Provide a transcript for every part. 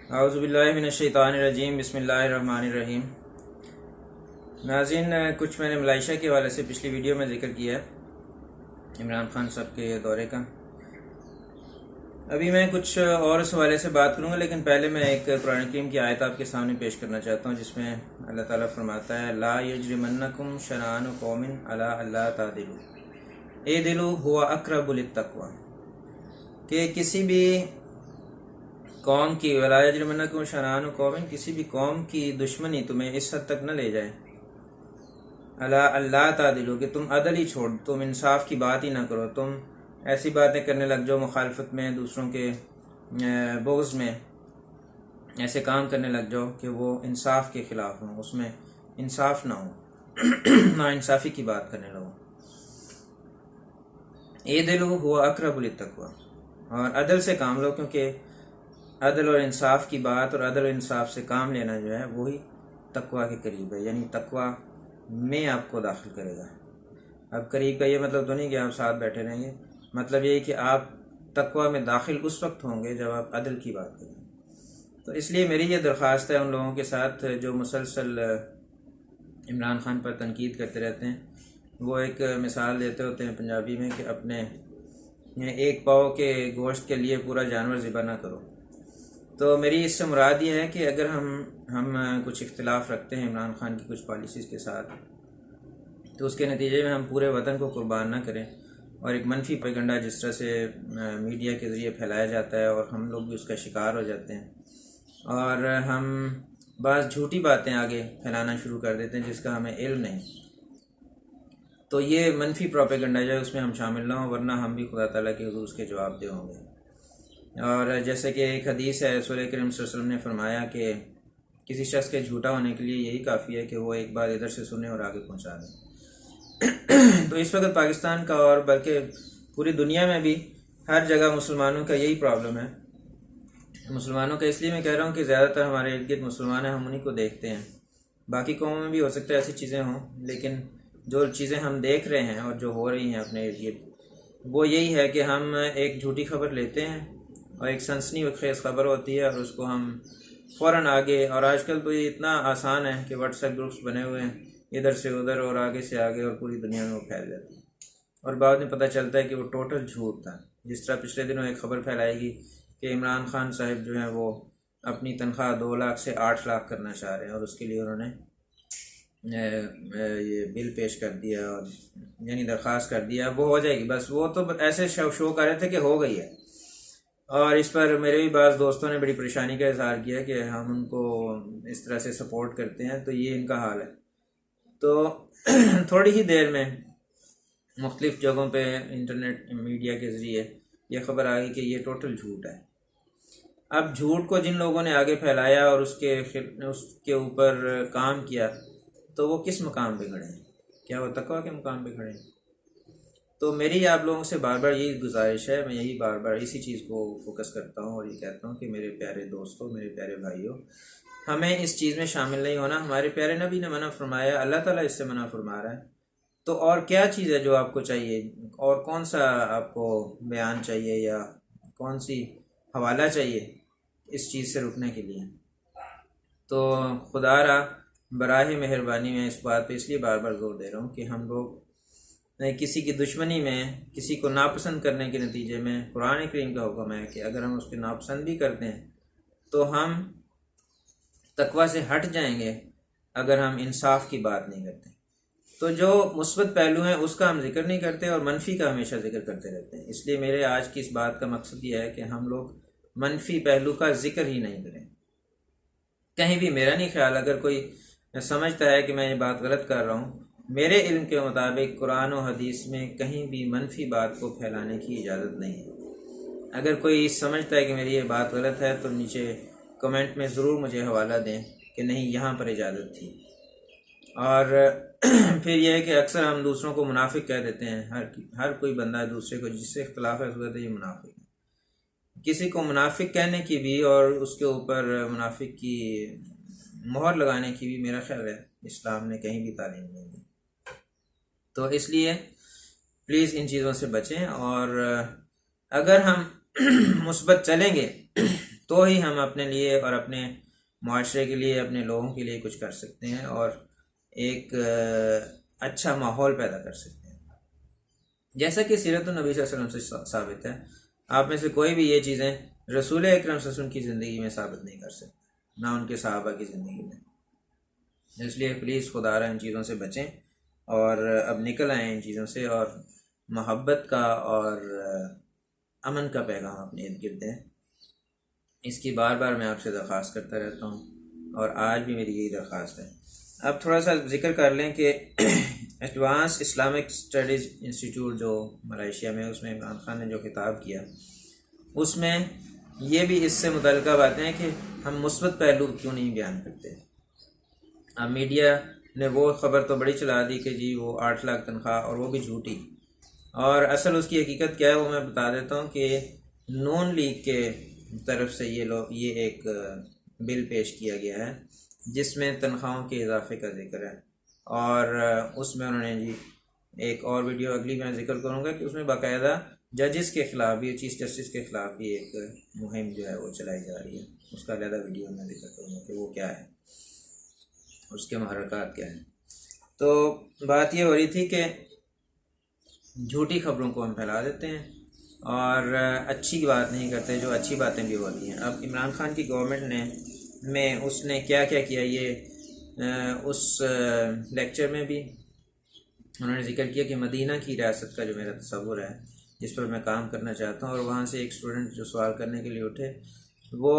औज़ुबिल्लाहि मिनश्शैतानिर्रजीम बिस्मिल्लाहिर्रहमानिर्रहीम। नाज़रीन, कुछ मैंने मलाइशिया के हवाले से पिछली वीडियो में जिक्र किया है, इमरान खान साहब के दौरे का। अभी मैं कुछ और इस हवाले से बात करूँगा, लेकिन पहले मैं एक कुरान करीम की आयत आपके सामने पेश करना चाहता हूँ, जिसमें अल्लाह ताला फरमाता है, ला यजरिमन्नकुम शनानु कौमिन अला अल्ला तादिलु इदिलु हुवा अक़रबु लित्तक़वा, कि किसी भी कौम की वला यजरिमन्नकुम शनानु कौमिन, किसी भी कौम की दुश्मनी तुम्हें इस हद तक न ले जाए, अला अल्लाह तादिलु, कि तुम अदल ही छोड़, तुम इंसाफ की बात ही ना करो, तुम ऐसी बातें करने लग जाओ मुखालफत में, दूसरों के बोझ में ऐसे काम करने लग जाओ कि वो इंसाफ के ख़िलाफ़ हों, उसमें इंसाफ ना हो ना इंसाफ़ी की बात करने लगो। इदिलु हुवा अक़रबु लित्तक़वा, और अदल से काम लो, क्योंकि अदल और इंसाफ की बात और अदल और इंसाफ से काम लेना जो है वही तकवा के करीब है, यानी तकवा में आपको दाखिल करेगा। अब करीब का ये मतलब तो नहीं कि आप साथ बैठे रहेंगे, मतलब ये कि आप तकवा में दाखिल उस वक्त होंगे जब आप अदल की बात करें। तो इसलिए मेरी ये दरख्वास्त है उन लोगों के साथ जो मुसलसल इमरान खान पर तनकीद करते रहते हैं। वो एक मिसाल देते होते हैं पंजाबी में कि अपने एक पाव के गोश्त के लिए पूरा जानवर ज़िबा ना करो। तो मेरी इससे मुराद ये है कि अगर हम कुछ इख्तिलाफ़ रखते हैं इमरान खान की कुछ पॉलिसीज़ के साथ, तो उसके नतीजे में हम पूरे वतन को कुर्बान ना करें, और एक मनफी प्रोपेगेंडा जिस तरह से मीडिया के ज़रिए फैलाया जाता है और हम लोग भी उसका शिकार हो जाते हैं, और हम बाज़ झूठी बातें आगे फैलाना शुरू कर देते हैं जिसका हमें इल्म नहीं। तो ये मनफी प्रोपेगेंडा जो है उसमें हम शामिल ना हों, वरना हम भी खुदा ताला के हुज़ूर उसके जवाबदेह होंगे। और जैसे कि एक हदीस है, रसूल करीम सल्लल्लाहु अलैहि वसल्लम ने फरमाया कि किसी शख्स के झूठा होने के लिए यही काफ़ी है कि वो एक बार इधर से सुने और आगे पहुंचा दे। तो इस वक्त पाकिस्तान का और बल्कि पूरी दुनिया में भी हर जगह मुसलमानों का यही प्रॉब्लम है। मुसलमानों का इसलिए मैं कह रहा हूँ कि ज़्यादातर हमारे इर्द गिर्द मुसलमान हैं, हम उन्हीं को देखते हैं। बाकी कौमों में भी हो सकता है ऐसी चीज़ें हों, लेकिन जो चीज़ें हम देख रहे हैं और जो हो रही हैं अपने इर्द गिर्द, वो यही है कि हम एक झूठी खबर लेते हैं और एक सनसनीखेज़ खबर होती है और उसको हम फ़ौरन आगे, और आजकल तो ये इतना आसान है कि व्हाट्सएप ग्रुप्स बने हुए हैं, इधर से उधर और आगे से आगे, और पूरी दुनिया में वो फैल जाती है। और बाद में पता चलता है कि वो टोटल झूठ था। जिस तरह पिछले दिनों एक ख़बर फैलाएगी कि इमरान खान साहब जो हैं वो अपनी तनख्वाह 2 लाख से 8 लाख करना चाह रहे हैं, और उसके लिए उन्होंने ये बिल पेश कर दिया, और यानी दरख्वास्त कर दिया, वो हो जाएगी। बस वो तो ऐसे शो कर रहे थे कि हो गई है। और इस पर मेरे भी बाज़ दोस्तों ने बड़ी परेशानी का इज़हार किया कि हम उनको इस तरह से सपोर्ट करते हैं, तो ये इनका हाल है। तो थोड़ी ही देर में मुख्तलिफ़ जगहों पे इंटरनेट मीडिया के ज़रिए ये ख़बर आ गई कि ये टोटल झूठ है। अब झूठ को जिन लोगों ने आगे फैलाया और उसके ऊपर काम किया, तो वो किस मकाम पे खड़े हैं? क्या वो तकवा के मकाम पे खड़े हैं? तो मेरी आप लोगों से बार बार यही गुजारिश है, मैं यही बार बार इसी चीज़ को फोकस करता हूँ और ये कहता हूँ कि मेरे प्यारे दोस्तों, मेरे प्यारे भाइयों, हमें इस चीज़ में शामिल नहीं होना। हमारे प्यारे नबी ने मना फरमाया, अल्लाह ताला इससे मना फरमा रहा है। तो और क्या चीज़ है जो आपको चाहिए, और कौन सा आपको बयान चाहिए, या कौन सी हवाला चाहिए इस चीज़ से रुकने के लिए? तो खुदारा बराह मेहरबानी में इस बात पे इसलिए बार बार जोर दे रहा हूँ कि हम लोग किसी की दुश्मनी में, किसी को नापसंद करने के नतीजे में, कुरान करीम का हुक्म है कि अगर हम उसके नापसंद भी करते हैं तो हम तकवा से हट जाएंगे अगर हम इंसाफ की बात नहीं करते। तो जो मुस्बत पहलू हैं उसका हम जिक्र नहीं करते और मनफी का हमेशा जिक्र करते रहते हैं। इसलिए मेरे आज की इस बात का मकसद यह है कि हम लोग मनफी पहलू का जिक्र ही नहीं करें। कहीं भी मेरा नहीं ख्याल, अगर कोई समझता है कि मैं ये बात गलत कर रहा हूँ, मेरे इल्म के मुताबिक कुरान और हदीस में कहीं भी मनफी बात को फैलाने की इजाज़त नहीं है। अगर कोई समझता है कि मेरी ये बात गलत है तो नीचे कमेंट में ज़रूर मुझे हवाला दें कि नहीं, यहाँ पर इजाज़त थी। और फिर यह है कि अक्सर हम दूसरों को मुनाफिक कह देते हैं। हर कोई बंदा दूसरे को जिससे इख्तलाफ है उसको कहते हैं ये मुनाफिक है। किसी को मुनाफिक कहने की भी और उसके ऊपर मुनाफिक की मोहर लगाने की भी मेरा ख्याल है इस्लाम ने कहीं भी तालीम नहीं दी। तो इसलिए प्लीज़ इन चीज़ों से बचें, और अगर हम मुस्बत चलेंगे तो ही हम अपने लिए और अपने माशरे के लिए, अपने लोगों के लिए कुछ कर सकते हैं और एक अच्छा माहौल पैदा कर सकते हैं। जैसा कि सीरत नबी सल्लल्लाहु अलैहि वसल्लम से साबित है, आप में से कोई भी ये चीज़ें रसूल अकरम सल्लल्लाहु अलैहि वसल्लम की ज़िंदगी में साबित नहीं कर सकते, ना उनके सहाबा की ज़िंदगी में। इसलिए प्लीज़ खुदारा इन चीज़ों से बचें और अब निकल आएँ इन चीज़ों से और मोहब्बत का और अमन का पैगाम अपने इर्द गिर्द दें। इसकी बार बार मैं आपसे दरख्वास्त करता रहता हूँ और आज भी मेरी यही दरख्वास्त है। अब थोड़ा सा जिक्र कर लें कि एडवांस इस्लामिक स्टडीज़ इंस्टीट्यूट जो मलेशिया में, उसमें इमरान खान ने जो खिताब किया, उसमें ये भी इससे मुतल्लिका बातें हैं कि हम मुस्बत पहलू क्यों नहीं बयान करते। अब मीडिया ने वो ख़बर तो बड़ी चला दी कि जी वो 8 लाख तनख्वाह, और वो भी झूठी। और असल उसकी हकीकत क्या है वो मैं बता देता हूँ कि नून लीग के तरफ से ये एक बिल पेश किया गया है जिसमें तनख्वाहों के इजाफे का जिक्र है। और उसमें उन्होंने जी एक और वीडियो अगली मैं जिक्र करूँगा कि उसमें बाकायदा जजेस के ख़िलाफ़ भी, चीफ जस्टिस के ख़िलाफ़ भी एक मुहिम जो है वो चलाई जा रही है। उसका अलहदा वीडियो मैं जिक्र करूँगा कि वो क्या है, उसके महरक़ात क्या हैं। तो बात ये हो रही थी कि झूठी खबरों को हम फैला देते हैं और अच्छी बात नहीं करते, जो अच्छी बातें भी होती हैं। अब इमरान खान की गवर्नमेंट में उसने क्या क्या किया, ये उस लेक्चर में भी उन्होंने जिक्र किया कि मदीना की रियासत का जो मेरा तस्वुर है, जिस पर मैं काम करना चाहता हूँ, और वहाँ से एक स्टूडेंट जो सवाल करने के लिए उठे वो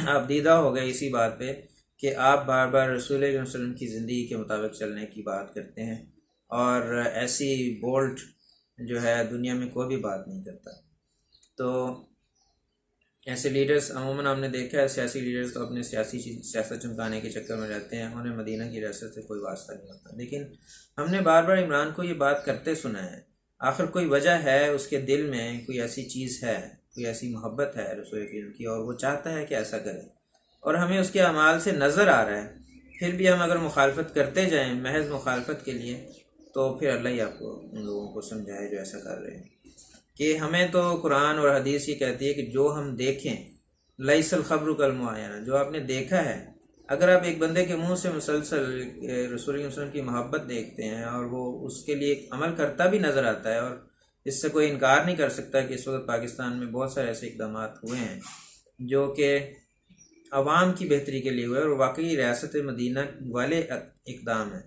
आप दीदा हो गए इसी बात पे कि आप बार बार रसूल अल्लाह सल्लल्लाहु अलैहि वसल्लम की ज़िंदगी के मुताबिक चलने की बात करते हैं और ऐसी बोल्ड जो है दुनिया में कोई भी बात नहीं करता। तो ऐसे लीडर्स अमूमन हमने देखा है, सियासी लीडर्स तो अपने सियासत चमकाने के चक्कर में रहते हैं, उन्हें मदीना की रियासत से कोई वास्ता नहीं होता। लेकिन हमने बार बार इमरान को ये बात करते सुना है। आखिर कोई वजह है, उसके दिल में कोई ऐसी चीज़ है, कोई ऐसी मोहब्बत है रसूल करीम की, और वो चाहता है कि ऐसा करे, और हमें उसके अमाल से नज़र आ रहा है। फिर भी हम अगर मुखालफत करते जाएँ महज मुखालफत के लिए, तो फिर अल्लाह ही आपको उन लोगों को समझाए जो ऐसा कर रहे हैं। कि हमें तो कुरान और हदीस ये कहती है कि जो हम देखें, लैसल खब्र कल मुआयना, जो आपने देखा है। अगर आप एक बंदे के मुंह से मुसलसल रसूल वसल्लम की मोहब्बत देखते हैं और वो उसके लिए अमल करता भी नज़र आता है, और इससे कोई इनकार नहीं कर सकता कि इस वक्त पाकिस्तान में बहुत सारे ऐसे इकदाम हुए हैं जो कि अवाम की बेहतरी के लिए हुए और वाकई रियासत मदीना वाले इकदाम हैं।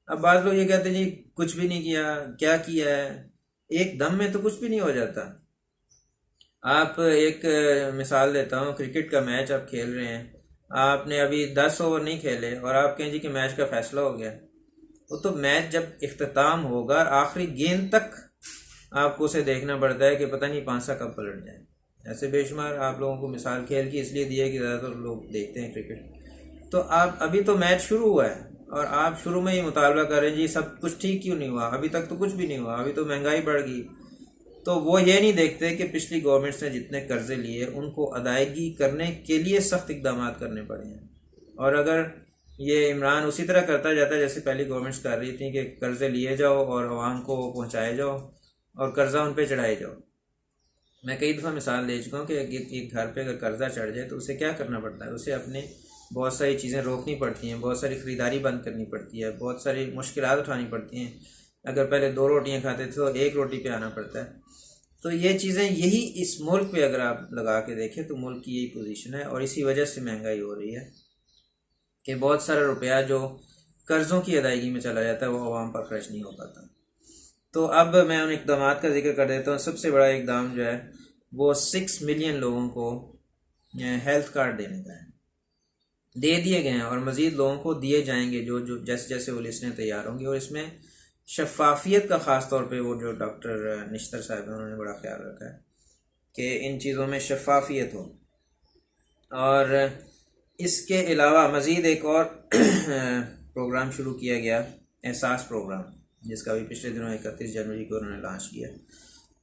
अब बाज़ लोग ये कहते हैं जी कुछ भी नहीं किया, क्या किया है। एक दम में तो कुछ भी नहीं हो जाता। आप एक मिसाल देता हूँ, क्रिकेट का मैच आप खेल रहे हैं, आपने अभी 10 ओवर नहीं खेले और आप कहें जी कि मैच का फैसला हो गया। वो तो मैच जब इख्तिताम होगा, आखिरी गेंद तक आपको उसे देखना पड़ता है कि पता नहीं पांसा कब पलट जाए। ऐसे बेशुमार आप लोगों को मिसाल खेल की इसलिए दी है कि ज़्यादातर लोग देखते हैं क्रिकेट। तो आप अभी तो मैच शुरू हुआ है और आप शुरू में ही मुतालबा कर रहे हैं जी सब कुछ ठीक क्यों नहीं हुआ, अभी तक तो कुछ भी नहीं हुआ, अभी तो महंगाई बढ़ गई। तो वो ये नहीं देखते कि पिछली गवर्नमेंट्स ने जितने कर्जे लिए उनको अदायगी करने के लिए सख्त इकदाम करने पड़े हैं। और अगर ये इमरान उसी तरह करता जाता है जैसे पहली गवर्नमेंट्स कर रही थी कि कर्जे लिए जाओ और आवाम को पहुँचाए जाओ और कर्जा उन पर चढ़ाए जाओ। मैं कई दफ़ा मिसाल दे चुका हूँ कि एक घर पे अगर कर्जा चढ़ जाए तो उसे क्या करना पड़ता है, उसे अपने बहुत सारी चीज़ें रोकनी पड़ती हैं, बहुत सारी ख़रीदारी बंद करनी पड़ती है, बहुत सारी मुश्किलात उठानी पड़ती हैं। अगर पहले 2 रोटियां खाते थे तो 1 रोटी पे आना पड़ता है। तो ये चीज़ें यही इस मुल्क पे अगर आप लगा के देखें तो मुल्क की यही पोजीशन है, और इसी वजह से महंगाई हो रही है कि बहुत सारा रुपया जो कर्ज़ों की अदायगी में चला जाता है वो आवाम पर खर्च नहीं हो पाता। तो अब मैं उन इकदाम का जिक्र कर देता हूँ। सबसे बड़ा इकदाम जो है वो 6 मिलियन लोगों को हेल्थ कार्ड देने का है, दे दिए गए हैं और मज़ीद लोगों को दिए जाएंगे जो जो जैसे जैसे वो लिस्टें तैयार होंगी। और इसमें शफाफियत का ख़ास तौर पे वो जो डॉक्टर निश्तर साहब हैं उन्होंने बड़ा ख्याल रखा है कि इन चीज़ों में शफाफियत हो। और इसके अलावा मज़ीद एक और प्रोग्राम शुरू किया गया, एहसास प्रोग्राम, जिसका भी पिछले दिनों 31 जनवरी को उन्होंने लॉन्च किया।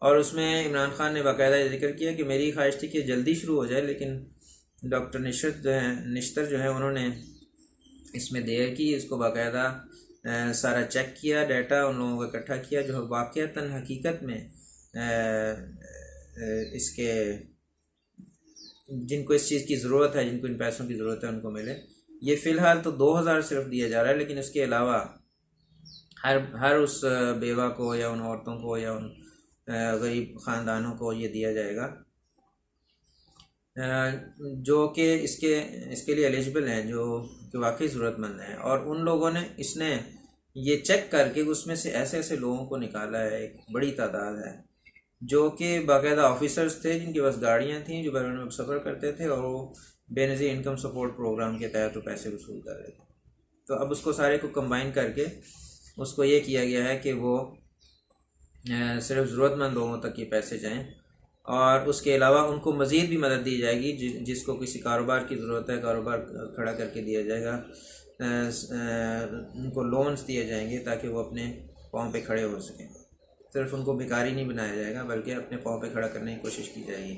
और उसमें इमरान खान ने बाकायदा जिक्र किया कि मेरी ख्वाहिश थी कि जल्दी शुरू हो जाए, लेकिन डॉक्टर निश्तर जो है उन्होंने इसमें देर की, इसको बाकायदा सारा चेक किया, डाटा उन लोगों को इकट्ठा किया जो वाक़तन हकीकत में इसके जिनको इस चीज़ की ज़रूरत है, जिनको इन पैसों की ज़रूरत है, उनको मिले। ये फ़िलहाल तो 2000 सिर्फ दिया जा रहा है, लेकिन इसके अलावा हर उस बेवा को या उन औरतों को या उन गरीब ख़ानदानों को ये दिया जाएगा जो कि इसके लिए एलिजिबल हैं, जो कि वाकई ज़रूरतमंद हैं। और उन लोगों ने इसने ये चेक करके उसमें से ऐसे ऐसे लोगों को निकाला है, एक बड़ी तादाद है जो कि बाकायदा ऑफिसर्स थे, जिनके पास गाड़ियाँ थीं, जो बैरून में सफ़र करते थे, और वो बेनज़ीर इनकम सपोर्ट प्रोग्राम के तहत वो पैसे वसूल कर रहे थे। तो अब उसको सारे को कंबाइन करके उसको ये किया गया है कि वो सिर्फ ज़रूरतमंद लोगों तक ये पैसे जाएं, और उसके अलावा उनको मज़ीद भी मदद दी जाएगी। जिसको किसी कारोबार की ज़रूरत है, कारोबार खड़ा करके दिया जाएगा। उनको लोन्स दिए जाएंगे ताकि वो अपने पाँव पे खड़े हो सकें। सिर्फ उनको भिखारी नहीं बनाया जाएगा, बल्कि अपने पाँव पे खड़ा करने की कोशिश की जाएगी।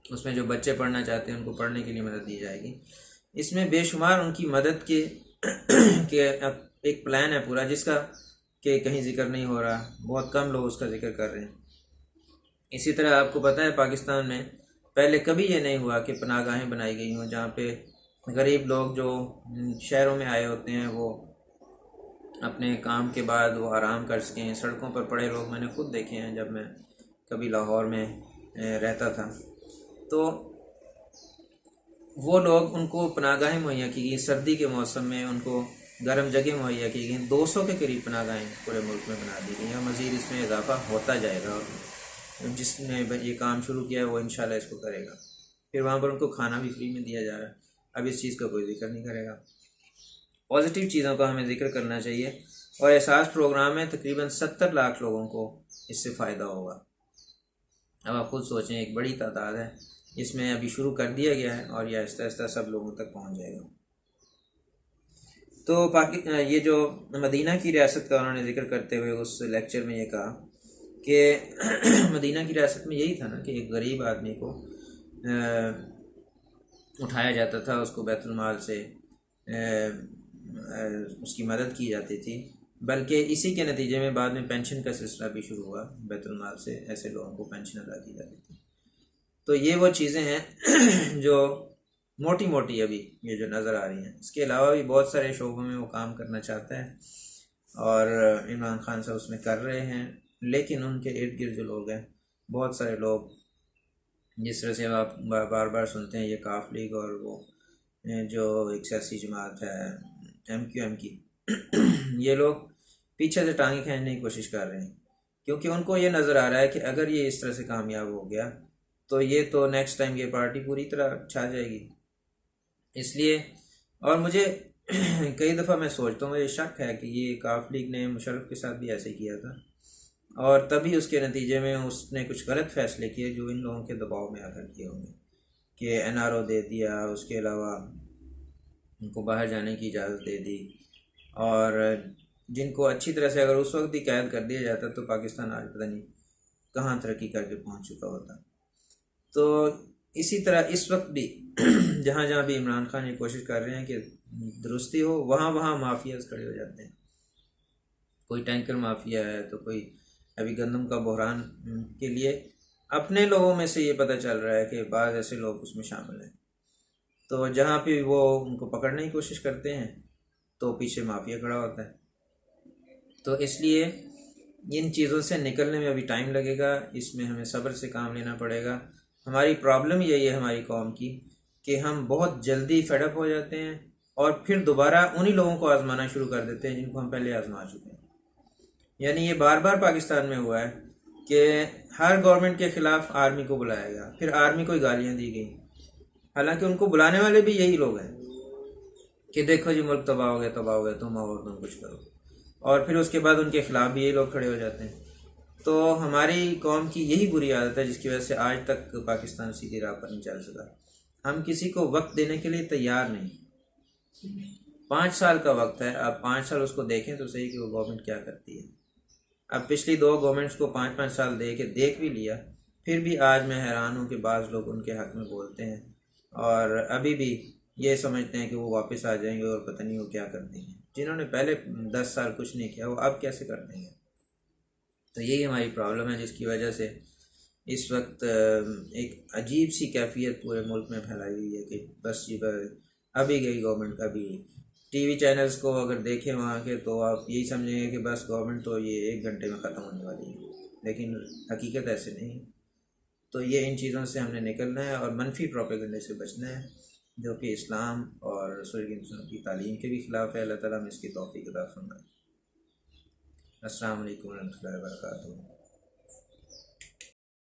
उसमें जो बच्चे पढ़ना चाहते हैं उनको पढ़ने के लिए मदद दी जाएगी। इसमें बेशुमार उनकी मदद के एक प्लान है पूरा, जिसका कि कहीं जिक्र नहीं हो रहा, बहुत कम लोग उसका जिक्र कर रहे हैं। इसी तरह आपको पता है पाकिस्तान में पहले कभी ये नहीं हुआ कि पनाहगाहें बनाई गई हों, जहाँ पे गरीब लोग जो शहरों में आए होते हैं वो अपने काम के बाद वो आराम कर सकें। सड़कों पर पड़े लोग मैंने खुद देखे हैं जब मैं कभी लाहौर में रहता था। तो वो लोग, उनको पनाहगाहें मुहैया की गई। सर्दी के मौसम में उनको गर्म जगह मुहैया की गई। 200 के करीब पनाहगाहें पूरे मुल्क में बना दी गई हैं। मज़ीद इसमें इजाफा होता जाएगा, और जिसने ये काम शुरू किया है वो इंशाल्लाह इसको करेगा। फिर वहाँ पर उनको खाना भी फ्री में दिया जा रहा है। अब इस चीज़ का कोई जिक्र नहीं करेगा। पॉजिटिव चीज़ों का हमें जिक्र करना चाहिए। और एहसास प्रोग्राम में तकरीबन 70 लाख लोगों को इससे फ़ायदा होगा। अब आप खुद सोचें, एक बड़ी तादाद है। इसमें अभी शुरू कर दिया गया है और यह आहिस्ता आहिस्ता सब लोगों तक पहुँच जाएगा। तो ये जो मदीना की रियासत का उन्होंने जिक्र करते हुए उस लेक्चर में ये कहा कि मदीना की रियासत में यही था ना कि एक गरीब आदमी को उठाया जाता था, उसको बैतुल माल से उसकी मदद की जाती थी। बल्कि इसी के नतीजे में बाद में पेंशन का सिलसिला भी शुरू हुआ। बैतुल माल से ऐसे लोगों को पेंशन अदा की जाती थी। तो ये वो चीज़ें हैं जो मोटी मोटी अभी ये जो नज़र आ रही हैं। इसके अलावा भी बहुत सारे शोबों में वो काम करना चाहता है और इमरान खान साहब उसमें कर रहे हैं। लेकिन उनके इर्द गिर्द जो लोग हैं, बहुत सारे लोग, जिस तरह से आप बार बार सुनते हैं ये काफ लीग और वो जो एक सियासी जमात है MQM की, ये लोग पीछे से टांगे खींचने की कोशिश कर रहे हैं, क्योंकि उनको ये नज़र आ रहा है कि अगर ये इस तरह से कामयाब हो गया तो ये तो नेक्स्ट टाइम ये पार्टी पूरी तरह छा जाएगी। इसलिए, और मुझे कई दफ़ा मैं सोचता हूँ, मुझे शक है कि ये काफ लीग ने मुशर्रफ के साथ भी ऐसे किया था, और तभी उसके नतीजे में उसने कुछ गलत फ़ैसले किए जो इन लोगों के दबाव में आकर किए होंगे कि NRO दे दिया, उसके अलावा उनको बाहर जाने की इजाज़त दे दी। और जिनको अच्छी तरह से अगर उस वक्त ही कैद कर दिया जाता तो पाकिस्तान आज पता नहीं कहाँ तरक्की करके पहुँच चुका होता। तो इसी तरह इस वक्त भी जहाँ जहाँ भी इमरान खान ये कोशिश कर रहे हैं कि दुरुस्ती हो, वहाँ वहाँ माफियाज खड़े हो जाते हैं। कोई टैंकर माफिया है, तो कोई अभी गंदम का बहरान के लिए अपने लोगों में से ये पता चल रहा है कि बाज़ ऐसे लोग उसमें शामिल हैं। तो जहाँ पे वो उनको पकड़ने की कोशिश करते हैं तो पीछे माफिया खड़ा होता है। तो इसलिए इन चीज़ों से निकलने में अभी टाइम लगेगा। इसमें हमें सब्र से काम लेना पड़ेगा। हमारी प्रॉब्लम यही है हमारी कौम की कि हम बहुत जल्दी फेडअप हो जाते हैं और फिर दोबारा उन्हीं लोगों को आजमाना शुरू कर देते हैं जिनको हम पहले आजमा चुके हैं। यानी ये बार बार पाकिस्तान में हुआ है कि हर गवर्नमेंट के ख़िलाफ़ आर्मी को बुलाया गया, फिर आर्मी को ही गालियाँ दी गई, हालांकि उनको बुलाने वाले भी यही लोग हैं कि देखो जी मुल्क तबाह हो गया, तुम आओ तुम कुछ करो, और फिर उसके बाद उनके ख़िलाफ़ भी यही लोग खड़े हो जाते हैं। तो हमारी कौम की यही बुरी आदत है जिसकी वजह से आज तक पाकिस्तान सीधी राह पर नहीं चल सका। हम किसी को वक्त देने के लिए तैयार नहीं। 5 साल का वक्त है, अब 5 साल उसको देखें तो सही कि वो गवर्नमेंट क्या करती है। अब पिछली 2 गवर्नमेंट्स को 5-5 साल देख भी लिया, फिर भी आज मैं हैरान हूँ कि बाज़ लोग उनके हक़ में बोलते हैं और अभी भी ये समझते हैं कि वो वापस आ जाएंगे और पता नहीं वो क्या कर देंगे। जिन्होंने पहले 10 साल कुछ नहीं किया वो अब कैसे कर देंगे। तो यही हमारी प्रॉब्लम है जिसकी वजह से इस वक्त एक अजीब सी कैफियत पूरे मुल्क में फैलाई हुई है कि बस जी बस अभी गई गवर्नमेंट, अभी टीवी चैनल्स को अगर देखें वहाँ के तो आप यही समझेंगे कि बस गवर्नमेंट तो ये 1 घंटे में ख़त्म होने वाली है, लेकिन हकीकत ऐसे नहीं है। तो ये इन चीज़ों से हमने निकलना है और मनफी प्रोपेगेंडे से बचना है जो कि इस्लाम और रसूल की तालीम के भी ख़िलाफ़ है। अल्लाह ताला हमें इसकी तौफीक अता फरमाए। अस्सलाम वालेकुम रहमतुल्लाहि व बरकातुहू।